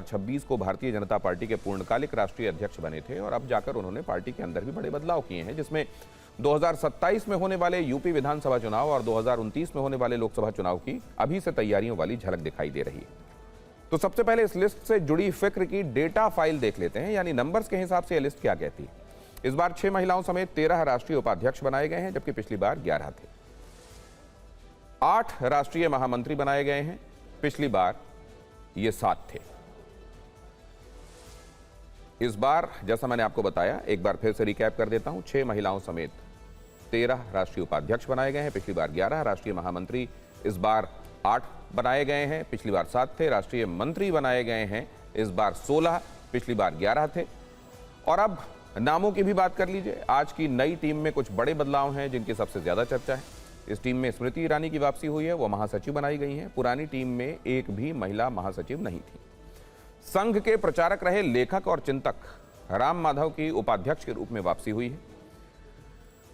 2026 को भारतीय जनता पार्टी के पूर्णकालिक राष्ट्रीय अध्यक्ष बने थे और अब जाकर उन्होंने पार्टी के अंदर भी बड़े बदलाव किए हैं, जिसमें 2027 में होने वाले यूपी विधानसभा चुनाव और 2029 में होने वाले लोकसभा चुनाव की अभी से तैयारियों वाली झलक दिखाई दे रही है। तो सबसे पहले इस लिस्ट से जुड़ी फिक्र की डेटा फाइल देख लेते हैं, यानी नंबर्स के हिसाब से यह लिस्ट क्या कहती है। इस बार 6 महिलाओं समेत 13 राष्ट्रीय उपाध्यक्ष बनाए गए हैं, जबकि पिछली बार 11 थे। 8 राष्ट्रीय महामंत्री बनाए गए हैं, पिछली बार ये 7 थे। इस बार जैसा मैंने आपको बताया, एक बार फिर से रिकैप कर देता हूं, 6 महिलाओं समेत 13 राष्ट्रीय उपाध्यक्ष बनाए गए हैं, पिछली बार 11। राष्ट्रीय महामंत्री इस बार 8 बनाए गए हैं, पिछली बार 7 थे। राष्ट्रीय मंत्री बनाए गए हैं इस बार 16, पिछली बार 11 थे। और अब नामों की भी बात कर लीजिए। आज की नई टीम में कुछ बड़े बदलाव हैं जिनकी सबसे ज्यादा चर्चा है। इस टीम में स्मृति ईरानी की वापसी हुई है, वो महासचिव बनाई गई हैं। पुरानी टीम में एक भी महिला महासचिव नहीं थी। संघ के प्रचारक रहे लेखक और चिंतक राम माधव की उपाध्यक्ष के रूप में वापसी हुई है।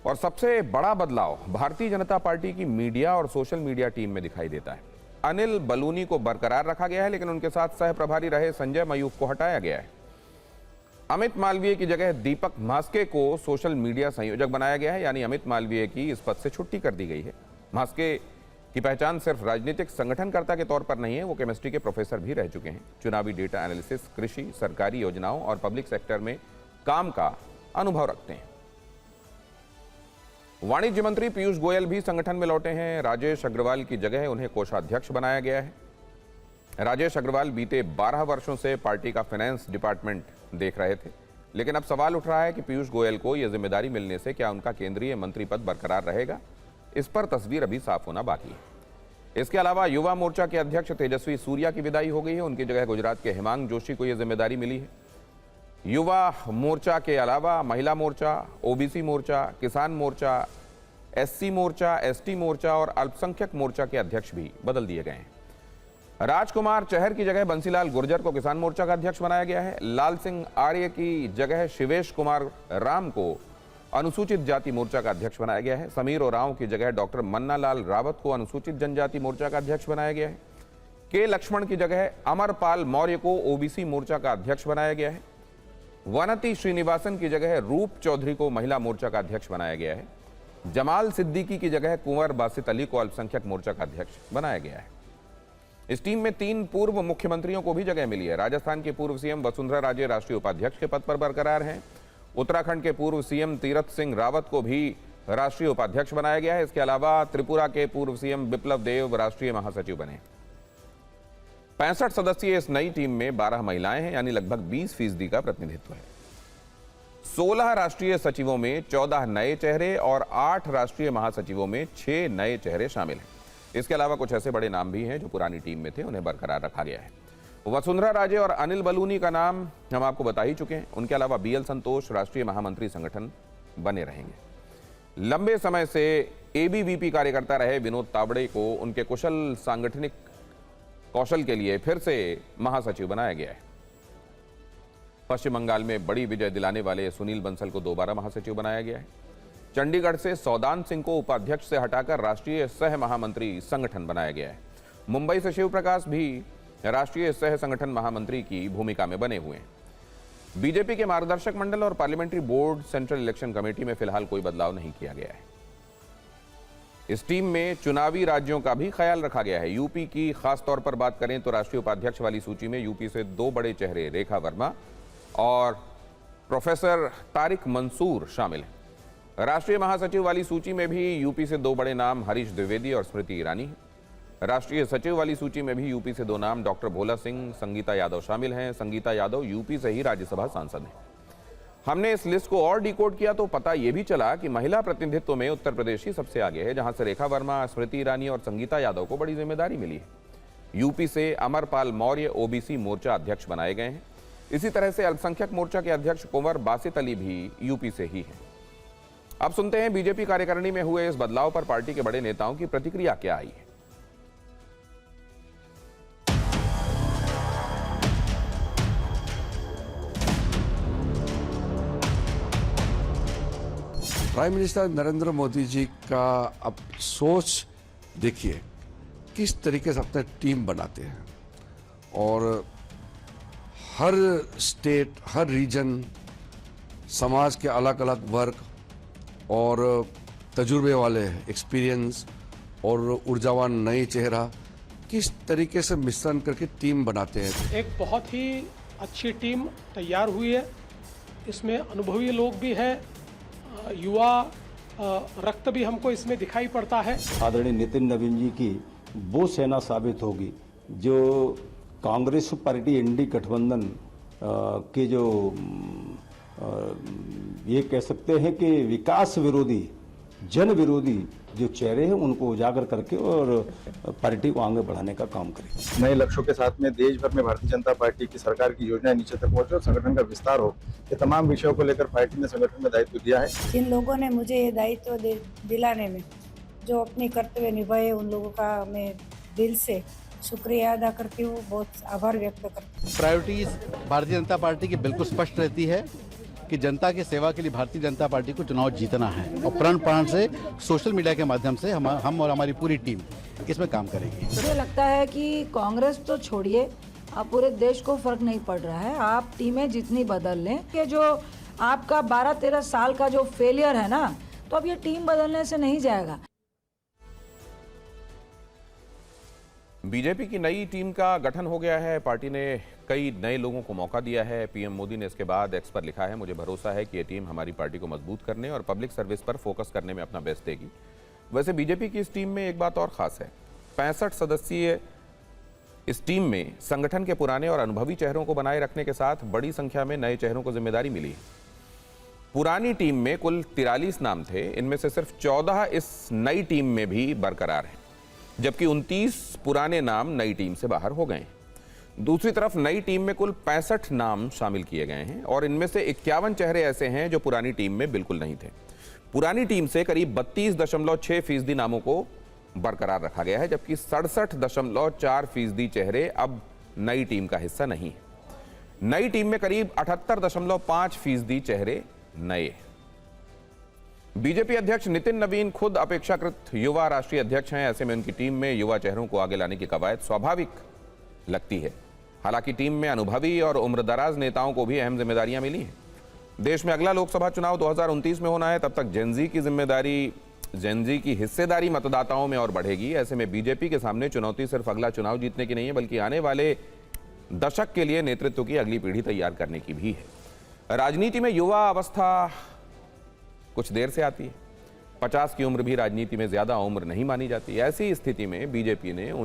और सबसे बड़ा बदलाव भारतीय जनता पार्टी की मीडिया और सोशल मीडिया टीम में दिखाई देता है। अनिल बलूनी को बरकरार रखा गया है, लेकिन उनके साथ सह प्रभारी रहे संजय मयूख को हटाया गया है। अमित मालवीय की जगह दीपक म्हास्के को सोशल मीडिया संयोजक बनाया गया है, यानी अमित मालवीय की इस पद से छुट्टी कर दी गई है। म्हास्के की पहचान सिर्फ राजनीतिक संगठनकर्ता के तौर पर नहीं है, वो केमिस्ट्री के प्रोफेसर भी रह चुके हैं। चुनावी डेटा एनालिसिस, कृषि, सरकारी योजनाओं और पब्लिक सेक्टर में काम का अनुभव रखते हैं। वाणिज्य मंत्री पीयूष गोयल भी संगठन में लौटे हैं। राजेश अग्रवाल की जगह उन्हें कोषाध्यक्ष बनाया गया है। राजेश अग्रवाल बीते 12 वर्षों से पार्टी का फाइनेंस डिपार्टमेंट देख रहे थे, लेकिन अब सवाल उठ रहा है कि पीयूष गोयल को यह जिम्मेदारी मिलने से क्या उनका केंद्रीय मंत्री पद बरकरार रहेगा। इस पर तस्वीर अभी साफ होना बाकी है। इसके अलावा युवा मोर्चा के अध्यक्ष तेजस्वी सूर्या की विदाई हो गई है, उनकी जगह गुजरात के हिमांग जोशी को यह जिम्मेदारी मिली है। युवा मोर्चा के अलावा महिला मोर्चा, ओबीसी मोर्चा, किसान मोर्चा, एससी मोर्चा, एसटी मोर्चा और अल्पसंख्यक मोर्चा के अध्यक्ष भी बदल दिए गए हैं। राजकुमार चहर की जगह बंसीलाल गुर्जर को किसान मोर्चा का अध्यक्ष बनाया गया है। लाल सिंह आर्य की जगह शिवेश कुमार राम को अनुसूचित जाति मोर्चा का अध्यक्ष बनाया गया है। समीर ओरांव की जगह डॉक्टर मन्ना लाल रावत को अनुसूचित जनजाति मोर्चा का अध्यक्ष बनाया गया है। के लक्ष्मण की जगह अमरपाल मौर्य को ओबीसी मोर्चा का अध्यक्ष बनाया गया है। वनति श्रीनिवासन की जगह रूप चौधरी को महिला मोर्चा का अध्यक्ष बनाया गया है। जमाल सिद्दीकी की जगह कुंवर बासित अली को अल्पसंख्यक मोर्चा का अध्यक्ष बनाया गया है। इस टीम में 3 पूर्व मुख्यमंत्रियों को भी जगह मिली है। राजस्थान के पूर्व सीएम वसुंधरा राजे राष्ट्रीय उपाध्यक्ष के पद पर बरकरार हैं। उत्तराखंड के पूर्व सीएम तीरथ सिंह रावत को भी राष्ट्रीय उपाध्यक्ष बनाया गया है। इसके अलावा त्रिपुरा के पूर्व सीएम बिप्लब देव राष्ट्रीय महासचिव बने। 65 सदस्यीय इस नई टीम में 12 महिलाएं हैं, यानी लगभग 20% का प्रतिनिधित्व है। 16 राष्ट्रीय सचिवों में 14 नए चेहरे और 8 राष्ट्रीय महासचिवों में 6 नए चेहरे शामिल हैं। इसके अलावा कुछ ऐसे बड़े नाम भी हैं जो पुरानी टीम में थे, उन्हें बरकरार रखा गया है। वसुंधरा राजे और अनिल बलूनी का नाम हम आपको बता ही चुके हैं। उनके अलावा बीएल संतोष राष्ट्रीय महामंत्री संगठन बने रहेंगे। लंबे समय से एबीवीपी कार्यकर्ता रहे विनोद तावड़े को उनके कुशल सांगठनिक कौशल के लिए फिर से महासचिव बनाया गया है। पश्चिम बंगाल में बड़ी विजय दिलाने वाले सुनील बंसल को दोबारा महासचिव बनाया गया है। चंडीगढ़ से सौदान सिंह को उपाध्यक्ष से हटाकर राष्ट्रीय सह महामंत्री संगठन बनाया गया है। मुंबई से शिव प्रकाश भी राष्ट्रीय सह संगठन महामंत्री की भूमिका में बने हुए हैं। बीजेपी के मार्गदर्शक मंडल और parliamentary board central election committee में फिलहाल कोई बदलाव नहीं किया गया है। इस टीम में चुनावी राज्यों का भी ख्याल रखा गया है। यूपी की खास तौर पर बात करें तो राष्ट्रीय उपाध्यक्ष वाली सूची में यूपी से 2 बड़े चेहरे रेखा वर्मा और प्रोफेसर तारिक मंसूर शामिल हैं। राष्ट्रीय महासचिव वाली सूची में भी यूपी से 2 बड़े नाम हरीश द्विवेदी और स्मृति ईरानी हैं। राष्ट्रीय सचिव वाली सूची में भी यूपी से 2 नाम डॉक्टर भोला सिंह, संगीता यादव शामिल हैं। संगीता यादव यूपी से ही राज्यसभा सांसद हैं। हमने इस लिस्ट को और डिकोड किया तो पता यह भी चला कि महिला प्रतिनिधित्व में उत्तर प्रदेश ही सबसे आगे है, जहां से रेखा वर्मा, स्मृति ईरानी और संगीता यादव को बड़ी जिम्मेदारी मिली है। यूपी से अमरपाल मौर्य ओबीसी मोर्चा अध्यक्ष बनाए गए हैं। इसी तरह से अल्पसंख्यक मोर्चा के अध्यक्ष कुंवर बासित अली भी यूपी से ही हैं। अब सुनते हैं बीजेपी कार्यकारिणी में हुए इस बदलाव पर पार्टी के बड़े नेताओं की प्रतिक्रिया क्या आई है। प्राइम मिनिस्टर नरेंद्र मोदी जी का अब सोच देखिए, किस तरीके से अपने टीम बनाते हैं। और हर स्टेट, हर रीजन, समाज के अलग अलग वर्ग और तजुर्बे वाले एक्सपीरियंस और ऊर्जावान नए चेहरा किस तरीके से मिश्रण करके टीम बनाते हैं। एक बहुत ही अच्छी टीम तैयार हुई है। इसमें अनुभवी लोग भी हैं, युवा रक्त भी हमको इसमें दिखाई पड़ता है। आदरणीय नितिन नवीन जी की वो सेना साबित होगी जो कांग्रेस पार्टी एनडी गठबंधन के जो ये कह सकते हैं कि विकास विरोधी, जन विरोधी जो चेहरे हैं उनको उजागर करके और पार्टी को आगे बढ़ाने का काम करें। नए लक्ष्यों के साथ में देश भर में भारतीय जनता पार्टी की सरकार की योजनाएं नीचे तक पहुंचे और संगठन का विस्तार हो, ये तमाम विषयों को लेकर पार्टी ने संगठन में दायित्व दिया है। जिन लोगों ने मुझे ये दायित्व दिलाने में जो अपने कर्तव्य निभाए, उन लोगों का मैं दिल से शुक्रिया अदा करती हूँ, बहुत आभार व्यक्त करती हूँ। प्रायोरिटीज भारतीय जनता पार्टी की बिल्कुल स्पष्ट रहती है कि जनता की सेवा के लिए भारतीय जनता पार्टी को चुनाव जीतना है और प्रण प्राण से सोशल मीडिया के माध्यम से हम और हमारी पूरी टीम इसमें काम करेगी। मुझे लगता है कि कांग्रेस तो छोड़िए, आप पूरे देश को फर्क नहीं पड़ रहा है। आप टीमें जितनी बदल लें कि जो आपका 12-13 साल का जो फेलियर है ना, तो अब ये टीम बदलने से नहीं जाएगा। बीजेपी की नई टीम का गठन हो गया है। पार्टी ने कई नए लोगों को मौका दिया है। पीएम मोदी ने इसके बाद एक्स पर लिखा है, मुझे भरोसा है कि ये टीम हमारी पार्टी को मजबूत करने और पब्लिक सर्विस पर फोकस करने में अपना बेस्ट देगी। वैसे बीजेपी की इस टीम में एक बात और खास है, 65 सदस्यीय इस टीम में संगठन के पुराने और अनुभवी चेहरों को बनाए रखने के साथ बड़ी संख्या में नए चेहरों को जिम्मेदारी मिली है। पुरानी टीम में कुल 43 नाम थे, इनमें से सिर्फ 14 इस नई टीम में भी बरकरार हैं, जबकि 29 पुराने नाम नई टीम से बाहर हो गए हैं। दूसरी तरफ नई टीम में कुल 65 नाम शामिल किए गए हैं और इनमें से 51 चेहरे ऐसे हैं जो पुरानी टीम में बिल्कुल नहीं थे। पुरानी टीम से करीब 32.6% नामों को बरकरार रखा गया है, जबकि 67.4% चेहरे अब नई टीम का हिस्सा नहीं है। नई टीम में करीब 78.5% चेहरे नए। बीजेपी अध्यक्ष नितिन नवीन खुद अपेक्षाकृत युवा राष्ट्रीय अध्यक्ष हैं, ऐसे में उनकी टीम में युवा चेहरों को आगे लाने की कवायद स्वाभाविक लगती है। हालांकि टीम में अनुभवी और उम्रदराज नेताओं को भी अहम जिम्मेदारियां मिली हैं। देश में अगला लोकसभा चुनाव 2029 में होना है, तब तक जेनजी की हिस्सेदारी मतदाताओं में और बढ़ेगी। ऐसे में बीजेपी के सामने चुनौती सिर्फ अगला चुनाव जीतने की नहीं है, बल्कि आने वाले दशक के लिए नेतृत्व की अगली पीढ़ी तैयार करने की भी है। राजनीति में युवा अवस्था कुछ देर से आती है। 50 की उम्र भी राजनीति में ज्यादा उम्र नहीं मानी जाती। ऐसी स्थिति में बीजेपी ने उन